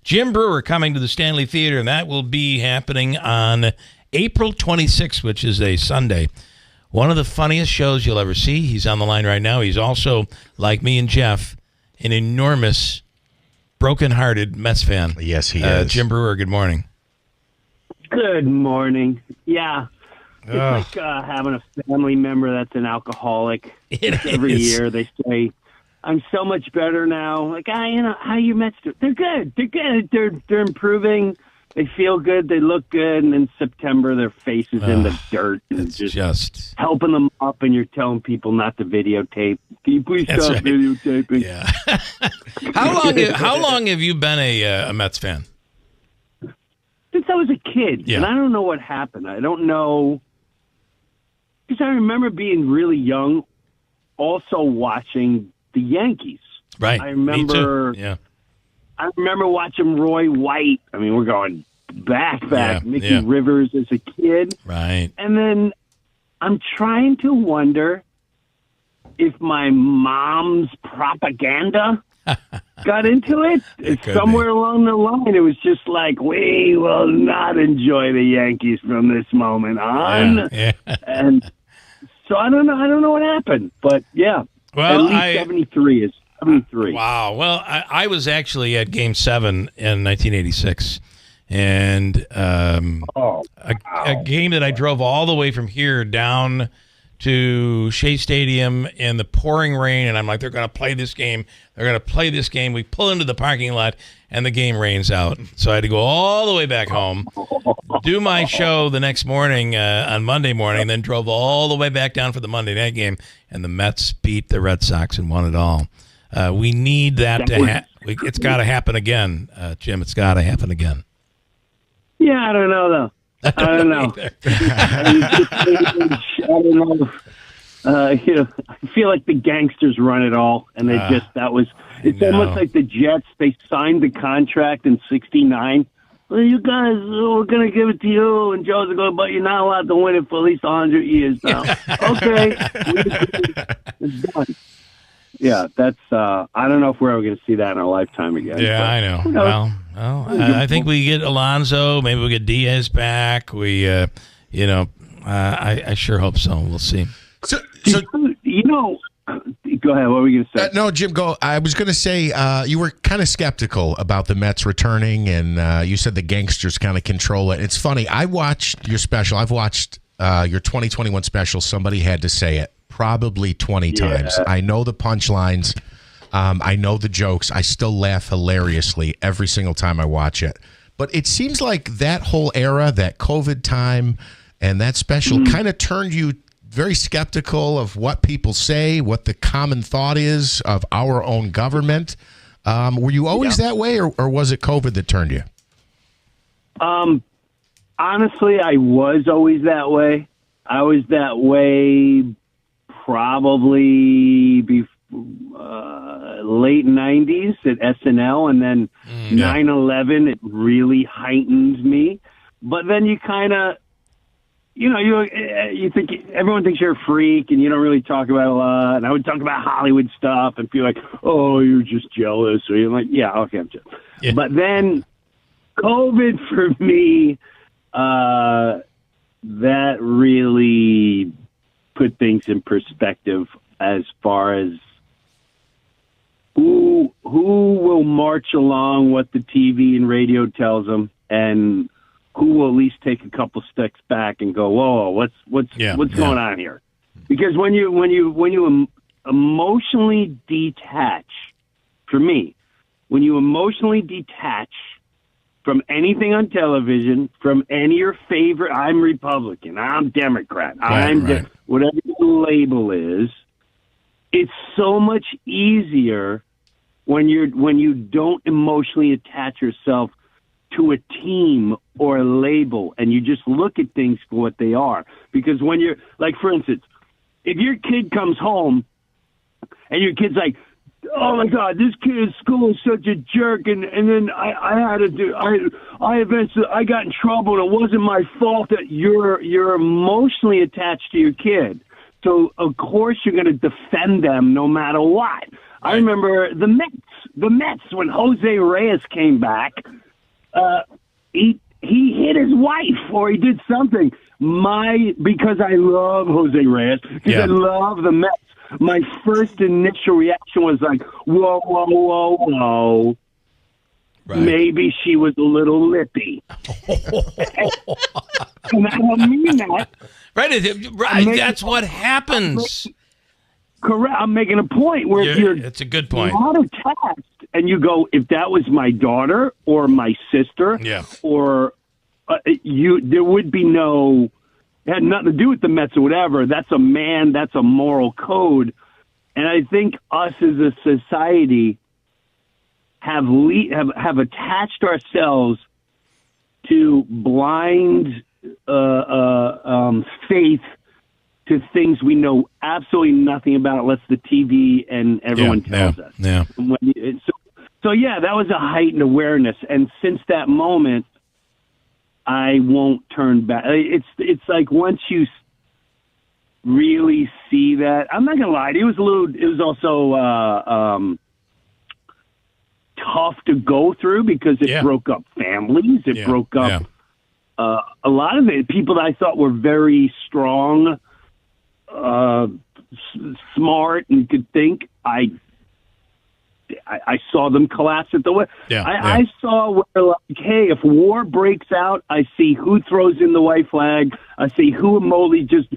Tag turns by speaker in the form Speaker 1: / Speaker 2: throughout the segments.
Speaker 1: Jim Breuer coming to the Stanley Theater, and that will be happening on April 26th, which is a Sunday. One of the funniest shows you'll ever see. He's on the line right now. He's also, like me and Jeff, an enormous, broken-hearted Mets fan.
Speaker 2: Yes, he is.
Speaker 1: Jim Breuer, good morning.
Speaker 3: Good morning. Yeah. It's like having a family member that's an alcoholic. Every year they say, I'm so much better now. Like, how you Mets do? They're good. They're good. They're improving. They feel good. They look good. And in September, their face is in the dirt. And
Speaker 1: It's just
Speaker 3: helping them up, and you're telling people not to videotape. Can you please stop videotaping?
Speaker 1: Yeah. How long have you been a Mets fan?
Speaker 3: Since I was a kid.
Speaker 1: Yeah.
Speaker 3: And I don't know what happened. I don't know. Because I remember being really young, also watching the Yankees.
Speaker 1: Right.
Speaker 3: I remember.
Speaker 1: Me too. Yeah.
Speaker 3: I remember watching Roy White. I mean, we're going back.
Speaker 1: Yeah,
Speaker 3: Mickey
Speaker 1: yeah.
Speaker 3: Rivers as a kid.
Speaker 1: Right.
Speaker 3: And then I'm trying to wonder if my mom's propaganda got into it. Somewhere along the line, it was just like, we will not enjoy the Yankees from this moment on.
Speaker 1: Yeah.
Speaker 3: And so I don't know what happened, but yeah.
Speaker 1: Well,
Speaker 3: at least 73 is 73.
Speaker 1: Wow. Well, I was actually at Game 7 in 1986, and a game that I drove all the way from here down to Shea Stadium in the pouring rain, and I'm like, they're going to play this game. They're going to play this game. We pull into the parking lot, and the game rains out. So I had to go all the way back home, do my show the next morning on Monday morning, then drove all the way back down for the Monday night game, and the Mets beat the Red Sox and won it all. We need that to happen. It's got to happen again, Jim. It's got to happen again.
Speaker 3: Yeah, I don't know, though. I don't know. I don't know. I feel like the gangsters run it all, and they it's almost like the Jets. They signed the contract in '69. Well, you guys, we're going to give it to you, and Joe's going, but you're not allowed to win it for at least 100 years now. Okay. It's done. Yeah, that's, I don't know if we're ever going to see that in our lifetime again.
Speaker 1: Yeah, I know. Well, I think we get Alonso. Maybe we get Diaz back. I sure hope so. We'll see.
Speaker 2: So
Speaker 3: go ahead. What were you going to say?
Speaker 2: No, Jim, go. I was going to say you were kind of skeptical about the Mets returning, and you said the gangsters kind of control it. It's funny. I watched your special. I've watched your 2021 special. Somebody had to say it probably 20 times. I know the punchlines. I know the jokes. I still laugh hilariously every single time I watch it. But it seems like that whole era, that COVID time, and that special kind of turned you very skeptical of what people say, what the common thought is of our own government. Were you always that way, or was it COVID that turned you?
Speaker 3: Honestly, I was always that way. I was that way probably late 90s at SNL, and then 9/11, it really heightened me. But then you kind of, you think everyone thinks you're a freak, and you don't really talk about it a lot. And I would talk about Hollywood stuff and feel like, oh, you're just jealous. Or you're like, yeah, okay, I'm jealous. Yeah. But then COVID for me, that really put things in perspective as far as who will march along what the TV and radio tells them, and who will at least take a couple steps back and go, whoa, what's going on here? Because when you emotionally detach, for me, when you emotionally detach from anything on television, from any of your favorite, I'm Republican, I'm Democrat, whatever the label is, it's so much easier when you don't emotionally attach yourself to a team or a label, and you just look at things for what they are. Because when you're, like, for instance, if your kid comes home and your kid's like, oh my God, this kid at school is such a jerk, and then I eventually got in trouble, and it wasn't my fault, that you're emotionally attached to your kid. So of course you're going to defend them no matter what. I remember the Mets when Jose Reyes came back. he hit his wife or he did something. Because I love Jose Reyes, because I love the Mets, my first initial reaction was like, whoa, whoa, whoa, whoa. Right. Maybe she was a little lippy. And I don't mean that.
Speaker 1: Right. That's what happens.
Speaker 3: Correct. I'm making a point where
Speaker 1: it's a good point.
Speaker 3: Not attached, and you go, if that was my daughter or my sister, or there would be no. It had nothing to do with the Mets or whatever. That's a man. That's a moral code, and I think us as a society have attached ourselves to blind faith to things we know absolutely nothing about unless the TV and everyone tells us.
Speaker 1: Yeah.
Speaker 3: So that was a heightened awareness, and since that moment, I won't turn back. It's like once you really see that, I'm not gonna lie, it was also tough to go through because it broke up families. It broke up a lot of it. People that I thought were very strong, smart, and could think. I saw them collapse at the way. I saw where, like, hey, if war breaks out, I see who throws in the white flag. I see who emoji just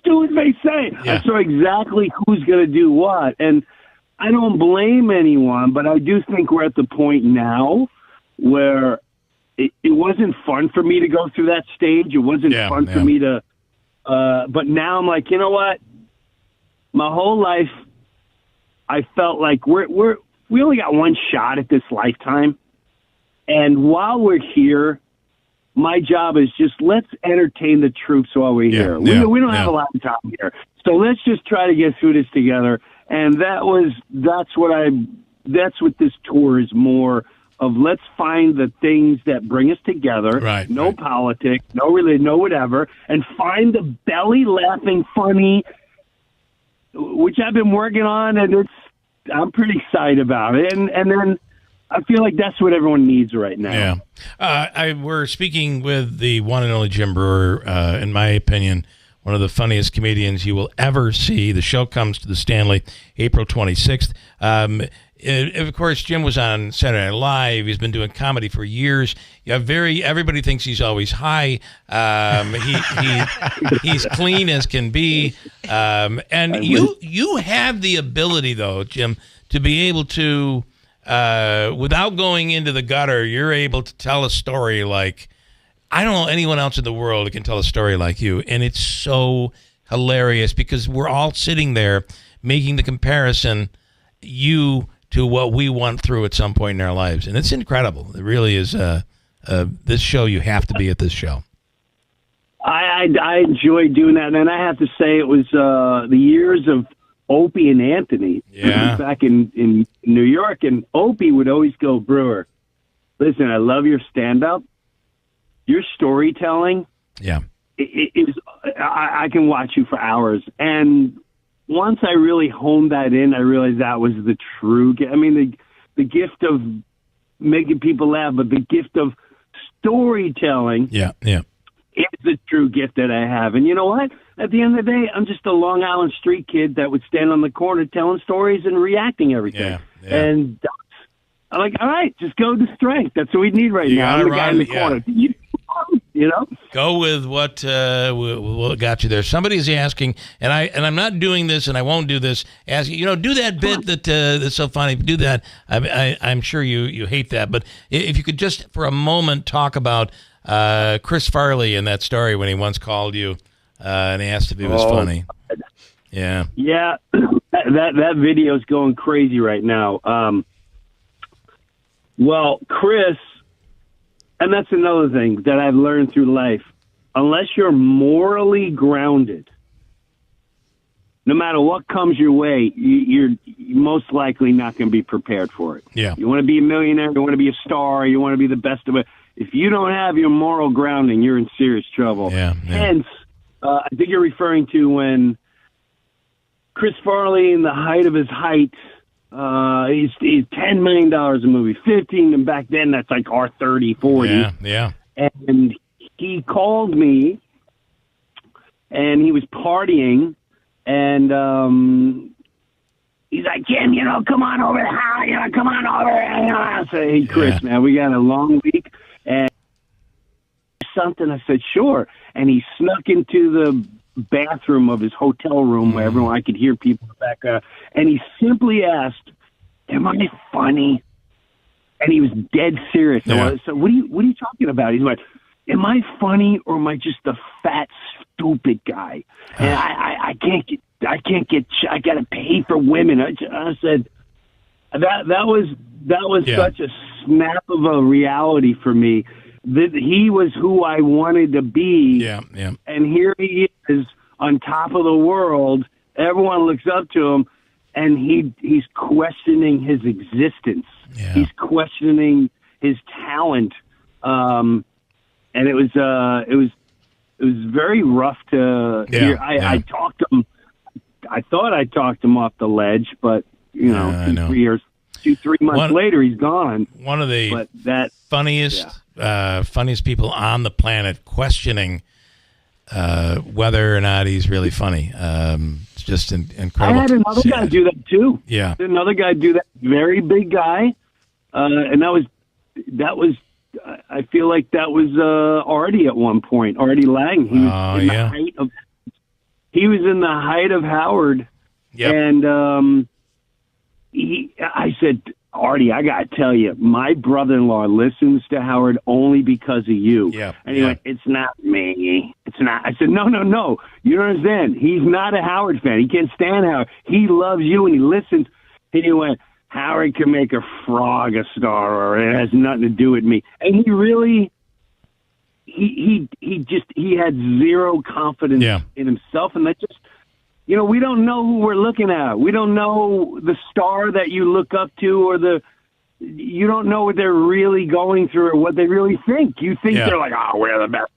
Speaker 3: do as they say. I saw exactly who's going to do what, and I don't blame anyone, but I do think we're at the point now where it wasn't fun for me to go through that stage. It wasn't fun for me to, but now I'm like, you know what? My whole life, I felt like we only got one shot at this lifetime. And while we're here, my job is just let's entertain the troops while we're here. We don't have a lot of time here. So let's just try to get through this together. And that's what this tour is more of. Let's find the things that bring us together.
Speaker 1: Right.
Speaker 3: No politics, no religion, no whatever, and find the belly laughing funny, which I've been working on, and I'm pretty excited about it. And then I feel like that's what everyone needs right now.
Speaker 1: Yeah. We're speaking with the one and only Jim Breuer, in my opinion, one of the funniest comedians you will ever see. The show comes to the Stanley April 26th. Of course, Jim was on Saturday Night Live. He's been doing comedy for years. Everybody thinks he's always high. He's clean as can be. And you have the ability, though, Jim, to be able to, without going into the gutter, you're able to tell a story like, I don't know anyone else in the world who can tell a story like you. And it's so hilarious because we're all sitting there making the comparison, you to what we went through at some point in our lives. And it's incredible. It really is. This show, you have to be at this show.
Speaker 3: I enjoyed doing that. And I have to say it was the years of Opie and Anthony back in New York. And Opie would always go, Breuer, listen, I love your stand-up. Your storytelling, I can watch you for hours. And once I really honed that in, I realized that was the true gift. I mean, the gift of making people laugh, but the gift of storytelling is the true gift that I have. And you know what? At the end of the day, I'm just a Long Island street kid that would stand on the corner telling stories and reacting everything. And I'm like, all right, just go to strength. That's what we need right now. I'm the guy in the corner. You know,
Speaker 1: go with what got you there. Somebody's asking, and I'm not doing this, and I won't do this. Asking, do that bit that's so funny. Do that. I'm sure you hate that, but if you could just for a moment talk about Chris Farley and that story when he once called you and asked if it was funny. Yeah. That
Speaker 3: video's going crazy right now. Well, Chris. And that's another thing that I've learned through life. Unless you're morally grounded, no matter what comes your way, you're most likely not going to be prepared for it.
Speaker 1: Yeah.
Speaker 3: You want to be a millionaire, you want to be a star, you want to be the best of it. If you don't have your moral grounding, you're in serious trouble. Hence, I think you're referring to when Chris Farley, in the height of his height, he's $10 million a movie, 15, and back then that's like our 30, 40.
Speaker 1: Yeah.
Speaker 3: And he called me, and he was partying, and he's like, Jim, come on over the house, come on over. I said, hey, Chris, man, we got a long week, and something. I said, sure. And he snuck into the bathroom of his hotel room where I could hear people back up, and he simply asked, am I funny? And he was dead serious.
Speaker 1: Yeah.
Speaker 3: So what are you talking about? He's like, am I funny, or am I just a fat, stupid guy? And I got to pay for women. I said, that was such a snap of a reality for me, that he was who I wanted to be.
Speaker 1: Yeah.
Speaker 3: And here he is on top of the world. Everyone looks up to him, and he's questioning his existence.
Speaker 1: Yeah.
Speaker 3: He's questioning his talent. And it was very rough to hear. I talked him. I thought I talked him off the ledge, but 3 months later, he's gone.
Speaker 1: One of the funniest people on the planet questioning whether or not he's really funny. It's just incredible.
Speaker 3: I had another guy do that too.
Speaker 1: Yeah,
Speaker 3: another guy do that. Very big guy, and that was. I feel like that was Artie at one point. Artie Lange. He was the height of. He was in the height of Howard, and I said, Artie, I got to tell you, my brother-in-law listens to Howard only because of you.
Speaker 1: Yeah.
Speaker 3: And he went, it's not me. It's not. I said, no. You don't understand. He's not a Howard fan. He can't stand Howard. He loves you, and he listens. And he went, Howard can make a frog a star, or it has nothing to do with me. And he really... He had zero confidence in himself, and that just, we don't know who we're looking at. We don't know the star that you look up to, or you don't know what they're really going through or what they really think. You think they're like, we're the best,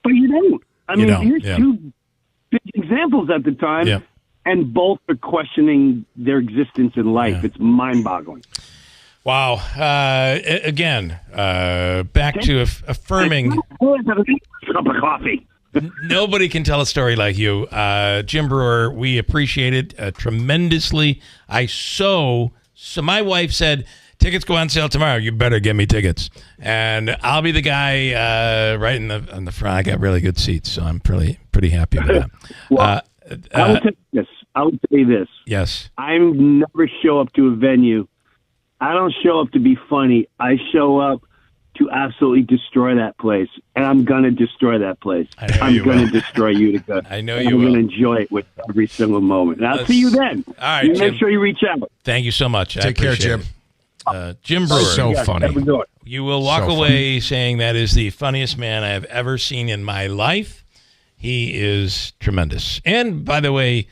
Speaker 3: but you don't. I mean, here's two big examples at the time, and both are questioning their existence in life. Yeah. It's mind-boggling.
Speaker 1: Wow. Again, back to affirming.
Speaker 3: Cup of coffee.
Speaker 1: Nobody can tell a story like you. Jim Breuer, we appreciate it tremendously. So my wife said, tickets go on sale tomorrow. You better get me tickets. And I'll be the guy right in the front. I got really good seats, so I'm pretty happy with that.
Speaker 3: Well, I will say this.
Speaker 1: Yes.
Speaker 3: I never show up to a venue. I don't show up to be funny. I show up to absolutely destroy that place, and I'm going to destroy that place. I'm going to destroy Utica.
Speaker 1: I know you will.
Speaker 3: I'm going to enjoy it with every single moment. And I'll see you then.
Speaker 1: All right,
Speaker 3: make sure you reach out.
Speaker 1: Thank you so much.
Speaker 2: Take care, Jim.
Speaker 1: Jim Breuer.
Speaker 2: So funny.
Speaker 1: You will walk away saying that is the funniest man I have ever seen in my life. He is tremendous. And by the way,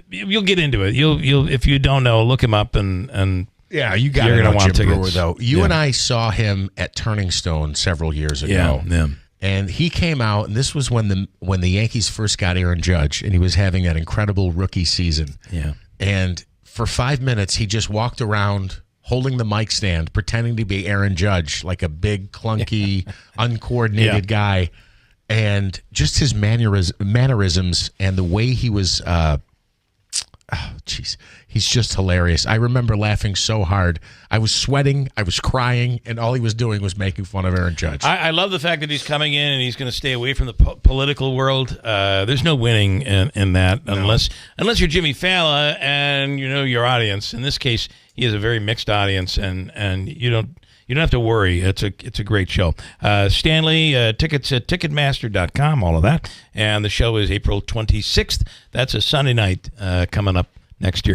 Speaker 1: you'll get into it. You'll if you don't know, look him up and
Speaker 2: yeah, you're going to want Jim Breuer, though. You and I saw him at Turning Stone several years ago.
Speaker 1: Yeah.
Speaker 2: And he came out, and this was when the Yankees first got Aaron Judge, and he was having that incredible rookie season.
Speaker 1: Yeah.
Speaker 2: And for 5 minutes, he just walked around holding the mic stand, pretending to be Aaron Judge, like a big, clunky, uncoordinated guy. And just his mannerisms and the way he was, he's just hilarious. I remember laughing so hard. I was sweating, I was crying, and all he was doing was making fun of Aaron Judge.
Speaker 1: I love the fact that he's coming in and he's going to stay away from the political world. There's no winning in that unless you're Jimmy Fallon and you know your audience. In this case, he has a very mixed audience, and you don't have to worry. It's a great show. Stanley, tickets at Ticketmaster.com, all of that. And the show is April 26th. That's a Sunday night coming up next year.